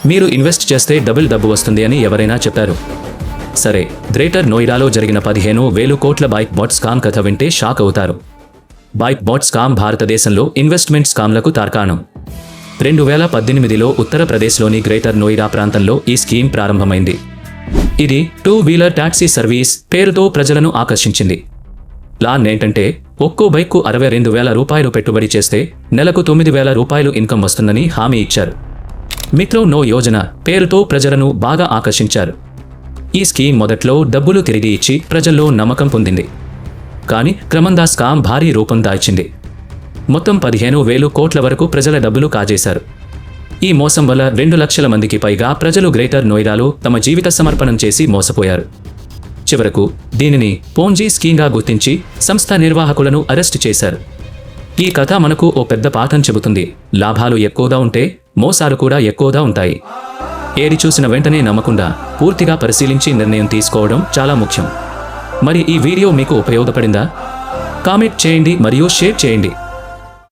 మీరు ఇన్వెస్ట్ చేస్తే డబుల్ డబ్బు వస్తుంది అని ఎవరైనా చెప్పారు. సరే, గ్రేటర్ నోయిడాలో జరిగిన 15,000 కోట్ల బైక్ బాట్ స్కామ్ కథ వింటే షాక్ అవుతారు. బైక్ బాట్ స్కామ్ భారతదేశంలో ఇన్వెస్ట్మెంట్ స్కామ్లకు తార్కాణం. 2018లో ఉత్తరప్రదేశ్లోని గ్రేటర్ నోయిడా ప్రాంతంలో ఈ స్కీమ్ ప్రారంభమైంది. ఇది 2 వీలర్ టాక్సీ సర్వీస్ పేరుతో ప్రజలను ఆకర్షించింది. ప్లాన్ ఏంటంటే, ఒక్కో బైక్కు 62,000 రూపాయలు పెట్టుబడి చేస్తే నెలకు 9,000 రూపాయలు ఇన్కమ్ వస్తుందని హామీ ఇచ్చారు. మిత్రో నో యోజన పేరుతో ప్రజలను బాగా ఆకర్షించారు. ఈ స్కీమ్ మొదట్లో డబ్బులు తిరిగి ఇచ్చి ప్రజల్లో నమ్మకం పొందింది. కానీ క్రమంగా స్కామ్ భారీ రూపం దాల్చింది. మొత్తం 15,000 కోట్ల వరకు ప్రజల డబ్బులు కాజేశారు. ఈ మోసం వల్ల 2 లక్షల మందికి పైగా ప్రజలు గ్రేటర్ నోయిడాలో తమ జీవిత సమర్పణం చేసి మోసపోయారు. చివరకు దీనిని పోంజీ స్కీమ్గా గుర్తించి సంస్థ నిర్వాహకులను అరెస్టు చేశారు. ఈ కథ మనకు ఓ పెద్ద పాఠం చెబుతుంది. లాభాలు ఎక్కువగా ఉంటే మోసాలు కూడా ఎక్కువగా ఉంటాయి. ఏది చూసిన వెంటనే నమ్మకుండా పూర్తిగా పరిశీలించి నిర్ణయం తీసుకోవడం చాలా ముఖ్యం. మరి ఈ వీడియో మీకు ఉపయోగపడిందా? కామెంట్ చేయండి మరియు షేర్ చేయండి.